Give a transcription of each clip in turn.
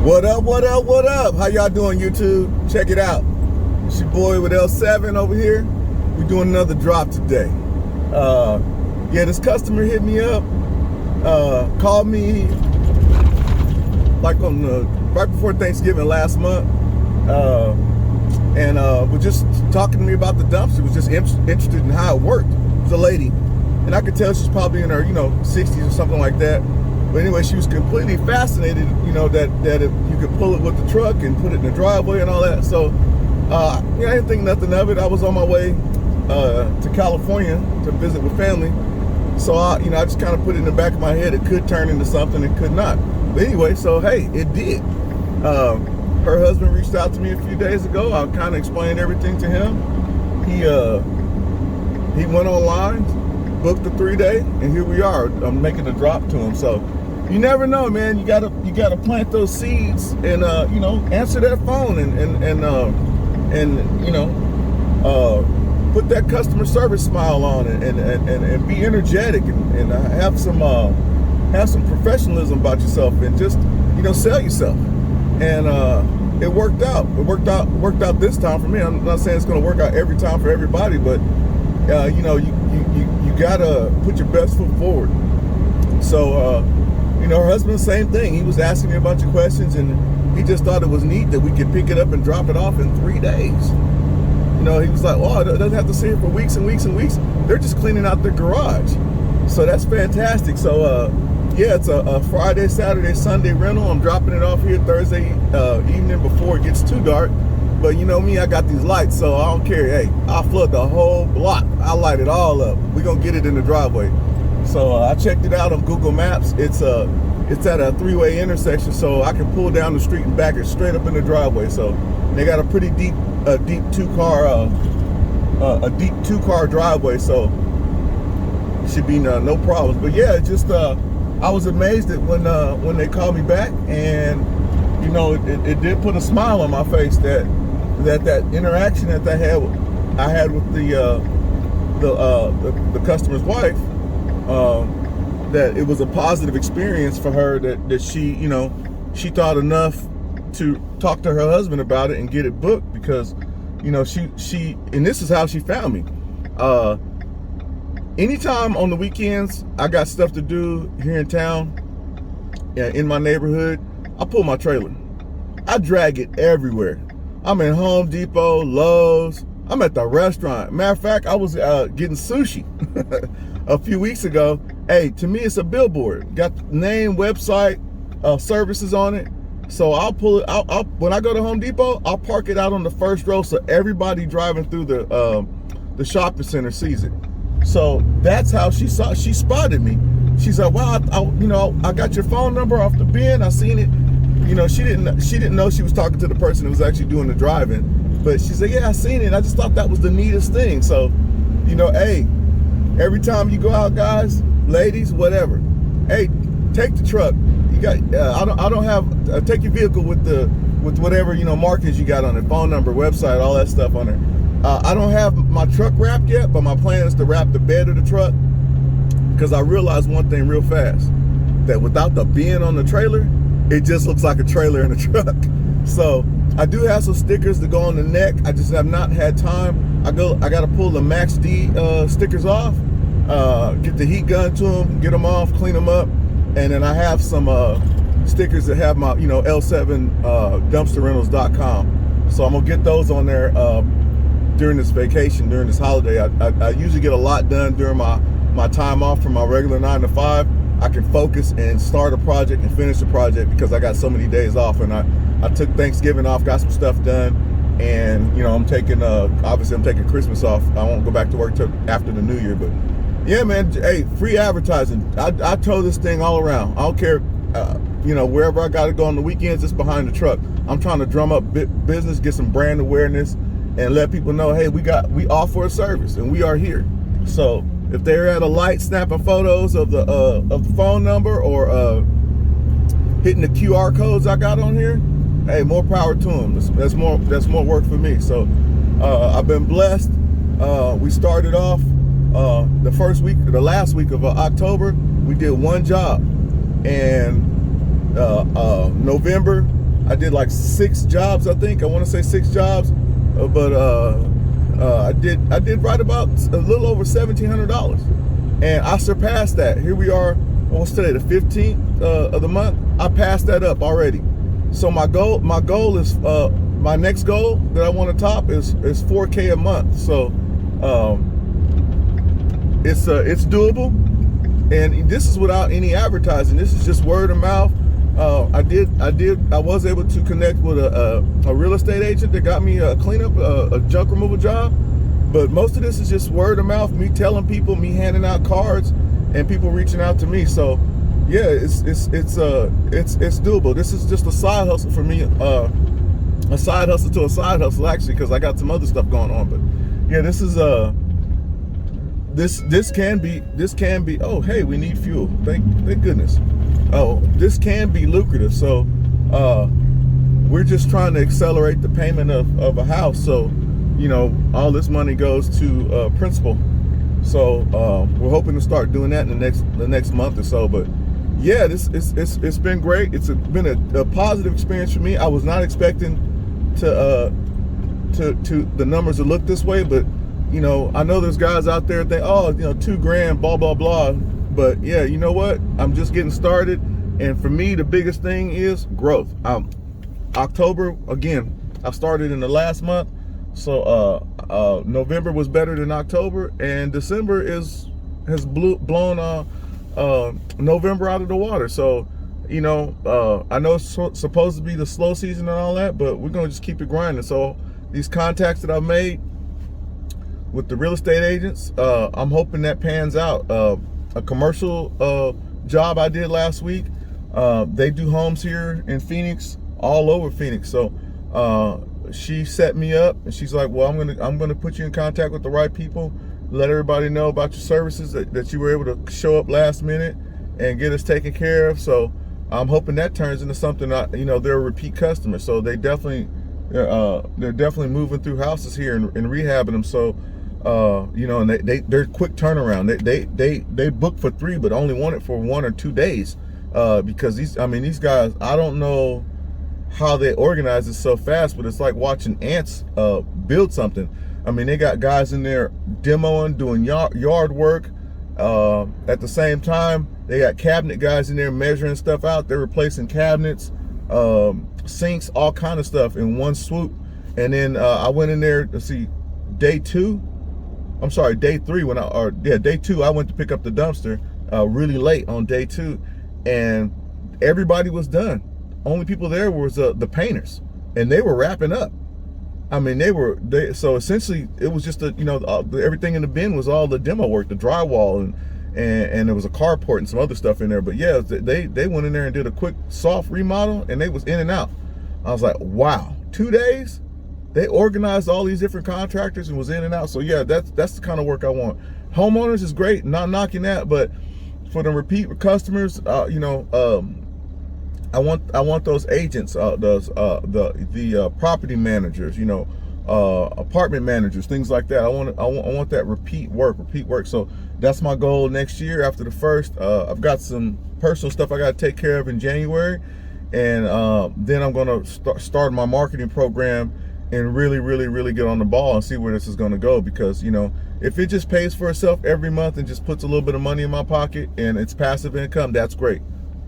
What up, what up, what up? How y'all doing, YouTube? Check it out. It's your boy with L7 over here. We're doing another drop today. Yeah, this customer hit me up, called me like on right before Thanksgiving last month, and was just talking to me about the dumpster. Was just interested in how it worked. It was a lady, and I could tell she's probably in her 60s or something like that. But anyway, she was completely fascinated, that if you could pull it with the truck and put it in the driveway and all that. So, I didn't think nothing of it. I was on my way to California to visit with family. So, I just kind of put it in the back of my head. It could turn into something, it could not. But anyway, so hey, it did. Her husband reached out to me a few days ago. I kind of explained everything to him. He went online, booked the 3-day, and here we are. I'm making a drop to him. So you never know, man. You gotta plant those seeds and answer that phone put that customer service smile on and be energetic and have some professionalism about yourself and just sell yourself. And it worked out. It worked out this time for me. I'm not saying it's going to work out every time for everybody, but you gotta put your best foot forward. So her husband, same thing. He was asking me a bunch of questions, and he just thought it was neat that we could pick it up and drop it off in 3 days. He was like, "Oh, it doesn't have to sit here for weeks and weeks and weeks. They're just cleaning out their garage." So that's fantastic. So yeah, it's a Friday, Saturday, Sunday rental. I'm dropping it off here Thursday evening before it gets too dark. But you know me, I got these lights, so I don't care. Hey, I'll flood the whole block. I'll light it all up. We're going to get it in the driveway. So I checked it out on Google Maps. It's at a 3-way intersection, so I can pull down the street and back it straight up in the driveway. So they got a pretty deep two-car driveway, so it should be no problems. But yeah, just I was amazed at when they called me back, and it did put a smile on my face that interaction that I had with the customer's wife, that it was a positive experience for her, that she she thought enough to talk to her husband about it and get it booked, because she and this is how she found me. Anytime on the weekends I got stuff to do here in town, in my neighborhood, I pull my trailer. I drag it everywhere. I'm in Home Depot, Lowe's. I'm at the restaurant. Matter of fact, I was getting sushi a few weeks ago. Hey, to me, it's a billboard. Got name, website, services on it. So I'll pull it out. When I go to Home Depot, I'll park it out on the first row so everybody driving through the shopping center sees it. So that's how she spotted me. She's like, "Wow, I got your phone number off the bin. I seen it." She didn't know she was talking to the person who was actually doing the driving, but she said, "Yeah, I seen it. I just thought that was the neatest thing." So, hey, every time you go out, guys, ladies, whatever, hey, take the truck. You got I don't have take your vehicle with whatever markings you got on it, phone number, website, all that stuff on it. I don't have my truck wrapped yet, but my plan is to wrap the bed of the truck, because I realized one thing real fast, that without the bin on the trailer, it just looks like a trailer in a truck. So I do have some stickers to go on the neck. I just have not had time. I got to pull the Max D stickers off, get the heat gun to them, get them off, clean them up, and then I have some stickers that have my L7 dumpsterrentals.com. So I'm gonna get those on there during this vacation, during this holiday. I usually get a lot done during my time off from my regular 9 to 5. I can focus and start a project and finish a project because I got so many days off. And I took Thanksgiving off, got some stuff done, and I'm taking obviously I'm taking Christmas off. I won't go back to work till after the New Year. But yeah, man, hey, free advertising. I tow this thing all around. I don't care, wherever I got to go on the weekends, it's behind the truck. I'm trying to drum up business, get some brand awareness, and let people know, hey, we offer a service and we are here. So if they're at a light snapping photos of the phone number or hitting the QR codes I got on here, hey, more power to them. That's more work for me. So I've been blessed. We started off the last week of October. We did one job, and November I did like 6 jobs, I think. I want to say 6 jobs, but I did right about a little over $1,700, and I surpassed that. Here we are. What's today? The 15th of the month. I passed that up already. So my goal is my next goal that I want to top is $4K a month. So it's doable, and this is without any advertising. This is just word of mouth. I was able to connect with a real estate agent that got me a cleanup, a junk removal job. But most of this is just word of mouth, me telling people, me handing out cards, and people reaching out to me. So yeah, it's doable. This is just a side hustle for me, a side hustle to a side hustle, actually, because I got some other stuff going on. But yeah, this is this can be. Oh, hey, we need fuel. Thank goodness. Oh, this can be lucrative. So we're just trying to accelerate the payment of a house. So, you know, all this money goes to principal. So we're hoping to start doing that in the next month or so. But yeah, it's been great. It's been a positive experience for me. I was not expecting to the numbers to look this way, but you know, I know there's guys out there that think, oh, you know, $2,000, blah blah blah. But yeah, you know what? I'm just getting started, and for me, the biggest thing is growth. October, again, I started in the last month, so November was better than October, and December has blown November out of the water. So, you know, I know it's supposed to be the slow season and all that, but we're gonna just keep it grinding. So these contacts that I've made with the real estate agents, I'm hoping that pans out. A commercial job I did last week. They do homes here in Phoenix, all over Phoenix. So she set me up, and she's like, well, I'm gonna put you in contact with the right people, let everybody know about your services, that you were able to show up last minute and get us taken care of. So I'm hoping that turns into something. You know, they're a repeat customer, so they're definitely moving through houses here and rehabbing them. So you know, and they're quick turnaround. They book for 3, but only want it for 1 or 2 days, because these guys, I don't know how they organize it so fast, but it's like watching ants build something. I mean, they got guys in there demoing, doing yard work. At the same time, they got cabinet guys in there measuring stuff out. They're replacing cabinets, sinks, all kind of stuff in one swoop. And then I went in there to see day 2. I'm sorry, day 3 day 2, I went to pick up the dumpster really late on day 2, and everybody was done. Only people there was the painters, and they were wrapping up. I mean, so essentially it was just everything in the bin was all the demo work, the drywall, and there was a carport and some other stuff in there. But yeah, they went in there and did a quick soft remodel, and they was in and out. I was like, wow, 2 days? They organized all these different contractors and was in and out. So yeah, that's the kind of work I want. Homeowners is great, not knocking that, but for the repeat customers, you know, I want those agents, the property managers, you know, apartment managers, things like that. I want that repeat work. So that's my goal next year. After the first, I've got some personal stuff I got to take care of in January, and then I'm gonna start my marketing program and really get on the ball and see where this is going to go. Because, you know, if it just pays for itself every month and just puts a little bit of money in my pocket and it's passive income, that's great.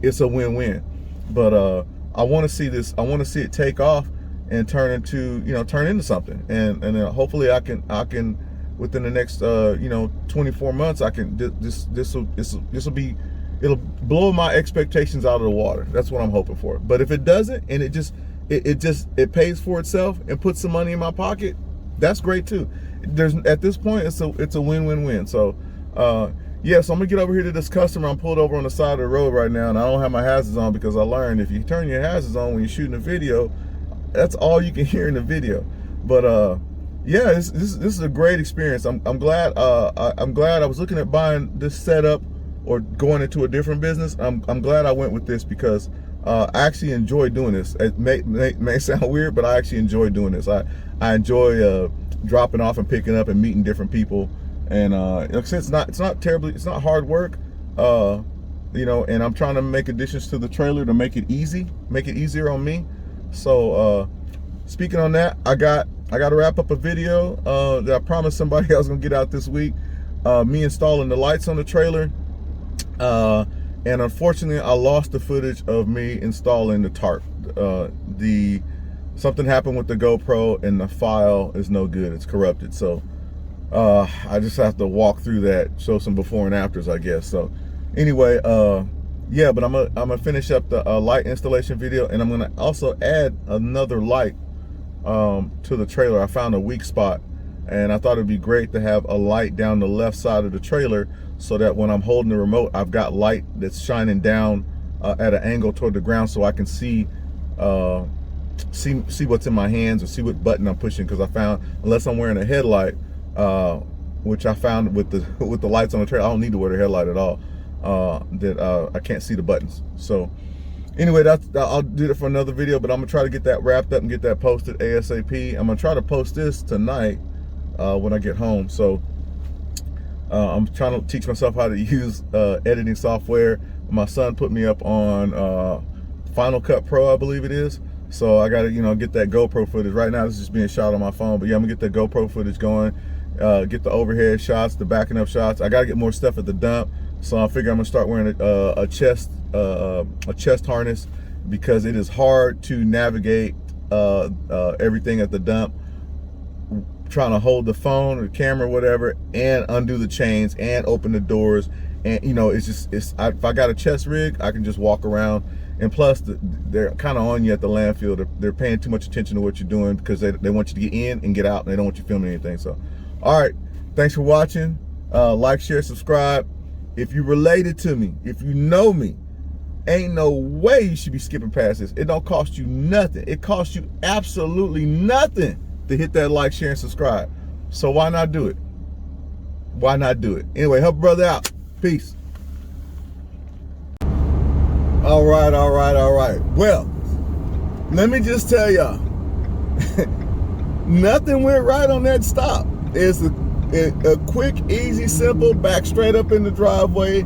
It's a win-win. But I want to see this. I want to see it take off and turn into something. And then hopefully I can within the next 24 months, I can it'll blow my expectations out of the water. That's what I'm hoping for. But if it doesn't, and it pays for itself and puts some money in my pocket, that's great too. At this point, it's a win-win-win. So yeah, so I'm gonna get over here to this customer. I'm pulled over on the side of the road right now, and I don't have my hazards on, because I learned if you turn your hazards on when you're shooting a video, that's all you can hear in the video. But yeah, this is a great experience. I'm glad I was looking at buying this setup or going into a different business. I'm glad I went with this, because I actually enjoy doing this. It may sound weird, but I actually enjoy doing this. I enjoy dropping off and picking up and meeting different people. And like I said, it's not hard work. You know, and I'm trying to make additions to the trailer to make it easier on me. So speaking on that, I got to wrap up a video that I promised somebody I was gonna get out this week. Me installing the lights on the trailer, and unfortunately I lost the footage of me installing the tarp. Something happened with the GoPro and the file is no good, it's corrupted. So I just have to walk through that, show some before and afters, I guess. So anyway, yeah, but I'm gonna finish up the light installation video, and I'm gonna also add another light to the trailer. I found a weak spot, and I thought it'd be great to have a light down the left side of the trailer, so that when I'm holding the remote, I've got light that's shining down at an angle toward the ground, so I can see what's in my hands or see what button I'm pushing. Because I found, unless I'm wearing a headlight, which I found with the lights on the trailer, I don't need to wear the headlight at all. I can't see the buttons. So anyway, I'll do it for another video, but I'm gonna try to get that wrapped up and get that posted ASAP. I'm gonna try to post this tonight when I get home. So I'm trying to teach myself how to use editing software. My son put me up on Final Cut Pro, I believe it is. So I gotta, get that GoPro footage. Right now, this is just being shot on my phone, but yeah, I'm gonna get that GoPro footage going, get the overhead shots, the backing up shots. I gotta get more stuff at the dump. So I figure I'm gonna start wearing a chest harness, because it is hard to navigate everything at the dump, trying to hold the phone or the camera or whatever, and undo the chains and open the doors. And if I got a chest rig, I can just walk around. And plus, they're kind of on you at the landfill. They're paying too much attention to what you're doing, because they want you to get in and get out, and they don't want you filming anything. So, all right, thanks for watching. Like, share, subscribe. If you related to me, if you know me, ain't no way you should be skipping past this. It don't cost you nothing. It costs you absolutely nothing to hit that like, share, and subscribe. So why not do it? Why not do it? Anyway, help a brother out. Peace. All right. Well, let me just tell y'all, nothing went right on that stop. It's a quick, easy, simple, back straight up in the driveway.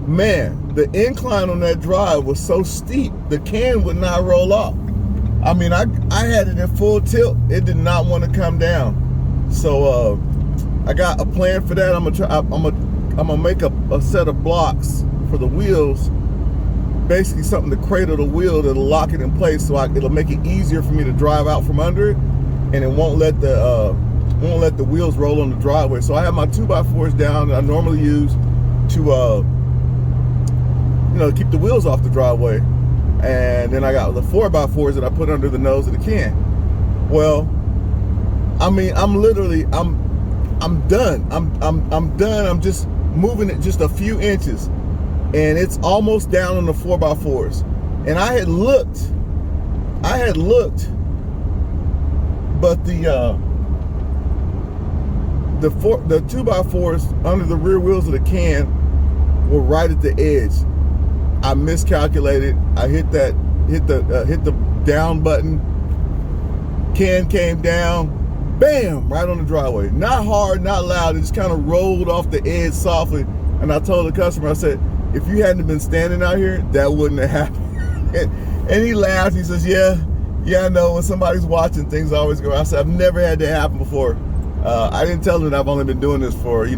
Man, the incline on that drive was so steep, the can would not roll off. I mean, I had it in full tilt. It did not want to come down. So I got a plan for that. I'm gonna make a set of blocks for the wheels, basically something to cradle the wheel that'll lock it in place, so it'll make it easier for me to drive out from under it, and it won't let the wheels roll on the driveway. So I have my 2x4s down that I normally use to keep the wheels off the driveway, and then I got the 4x4s that I put under the nose of the can. Well, I mean, I'm done. I'm done. I'm just moving it just a few inches, and it's almost down on the 4x4s. And I had looked, but the 2x4s under the rear wheels of the can were right at the edge. I miscalculated. I hit the down button. Can came down, bam, right on the driveway. Not hard, not loud. It just kind of rolled off the edge softly. And I told the customer, I said, if you hadn't been standing out here, that wouldn't have happened. And he laughed. He says, yeah, I know. When somebody's watching, things always go. I said, I've never had that happen before. I didn't tell him that I've only been doing this for, a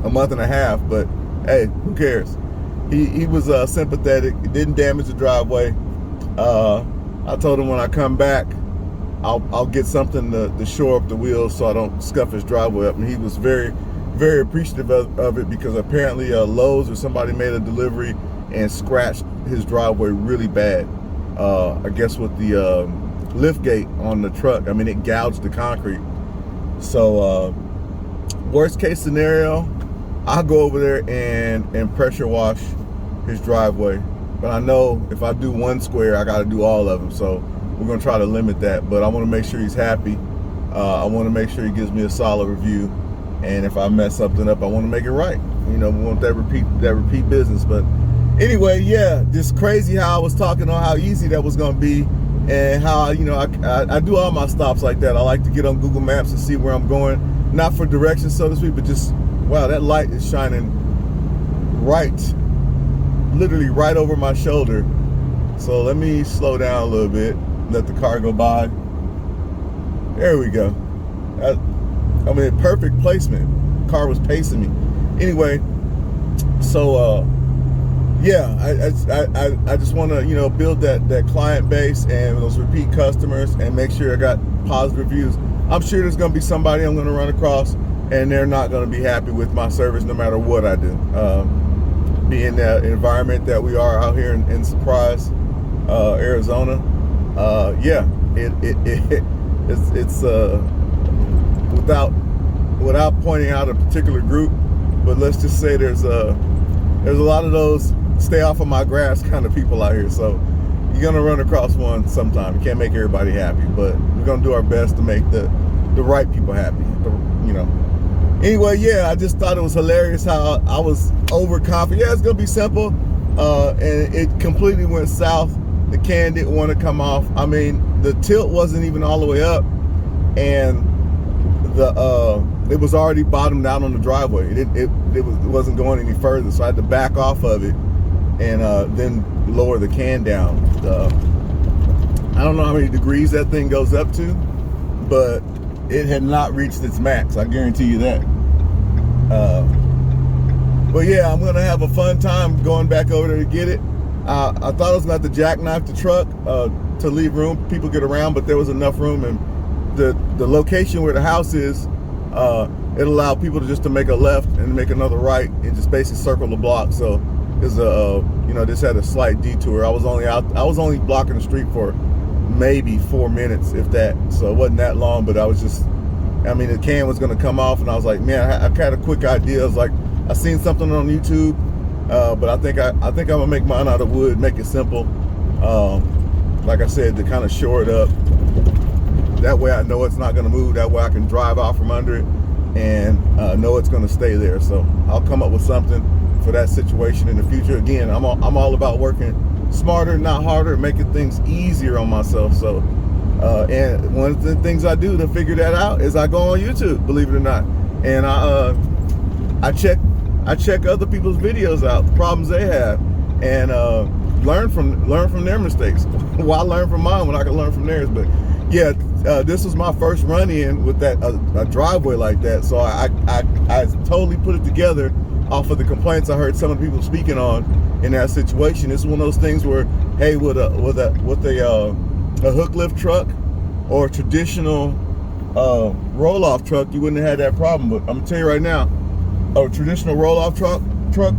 month and a half. But hey, who cares? He was sympathetic. It didn't damage the driveway. I told him when I come back, I'll get something to shore up the wheels so I don't scuff his driveway up. And he was very, very appreciative of it, because apparently Lowe's or somebody made a delivery and scratched his driveway really bad. I guess with the lift gate on the truck, I mean, it gouged the concrete. So worst case scenario, I'll go over there and pressure wash his driveway. But I know if I do one square, I got to do all of them. So we're going to try to limit that. But I want to make sure he's happy. I want to make sure he gives me a solid review. And if I mess something up, I want to make it right. We want that repeat business. But anyway, yeah, just crazy how I was talking on how easy that was going to be, and how, I do all my stops like that. I like to get on Google Maps and see where I'm going. Not for directions, so to speak, but just, wow, that light is shining literally right over my shoulder. So let me slow down a little bit, let the car go by. There we go. I mean, perfect placement. Car was pacing me. Anyway, so yeah, I just want to, you know, build that client base and those repeat customers and make sure I got positive reviews. I'm sure there's going to be somebody I'm going to run across and they're not going to be happy with my service no matter what I do. Being that environment that we are out here in Surprise, Arizona, yeah, it's without pointing out a particular group, but let's just say there's a lot of those stay off of my grass kind of people out here. So you're gonna run across one sometime. You can't make everybody happy, but we're gonna do our best to make the right people happy. You know. Anyway, yeah, I just thought it was hilarious how I was overconfident. Yeah, it's gonna be simple, and it completely went south. The can didn't want to come off. I mean, the tilt wasn't even all the way up, and it was already bottomed out on the driveway. It wasn't going any further, so I had to back off of it and then lower the can down. I don't know how many degrees that thing goes up to, but it had not reached its max. I guarantee you that. But yeah, I'm gonna have a fun time going back over there to get it. I thought I was gonna have to jackknife the truck to leave room, people get around, but there was enough room, and the location where the house is, it allowed people to make a left and make another right and just basically circle the block. So it's you know, just had a slight detour. I was only blocking the street for maybe 4 minutes, if that. So it wasn't that long, but I mean, the can was gonna come off, and I was like, man, I had a quick idea. I was like, I seen something on YouTube, but I think I'm gonna make mine out of wood, make it simple. Like I said, to kind of shore it up. That way I know it's not gonna move. That way I can drive out from under it and know it's gonna stay there. So I'll come up with something for that situation in the future. Again, I'm all about working smarter, not harder, making things easier on myself. So, and one of the things I do to figure that out is I go on YouTube, believe it or not, and I check other people's videos out, the problems they have, and learn from their mistakes. Why learn from mine when I can learn from theirs? But yeah, this was my first run-in with that a driveway like that, so I totally put it together off of the complaints I heard some of the people speaking on in that situation. It's one of those things where, hey, with a hook lift truck or a traditional roll-off truck, you wouldn't have had that problem. But I'm gonna tell you right now, a traditional roll-off truck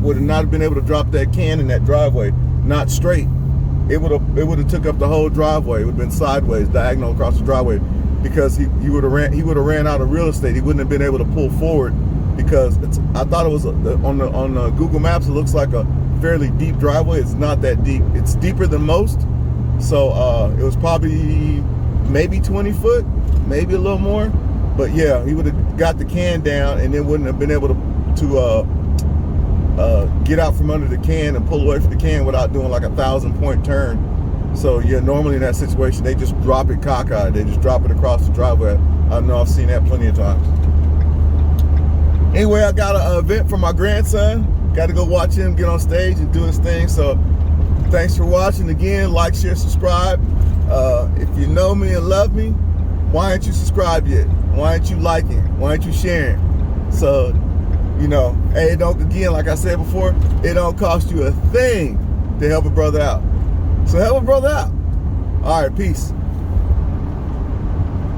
would not have been able to drop that can in that driveway, not straight. It would have took up the whole driveway. It would have been sideways, diagonal across the driveway, because he would have ran out of real estate. He wouldn't have been able to pull forward, because I thought it was on Google Maps. It looks like a fairly deep driveway. It's not that deep. It's deeper than most. So it was probably maybe 20 foot, maybe a little more. But yeah, he would have got the can down and then wouldn't have been able to get out from under the can and pull away from the can without doing like a 1,000-point turn. So yeah, normally in that situation, they just drop it cockeyed. They just drop it across the driveway. I know I've seen that plenty of times. Anyway, I got an event for my grandson. Got to go watch him get on stage and do his thing. So thanks for watching. Again, like, share, subscribe. If you know me and love me, why aren't you subscribed yet? Why aren't you liking? Why aren't you sharing? So, you know, hey, again, like I said before, it don't cost you a thing to help a brother out. So help a brother out. All right, peace.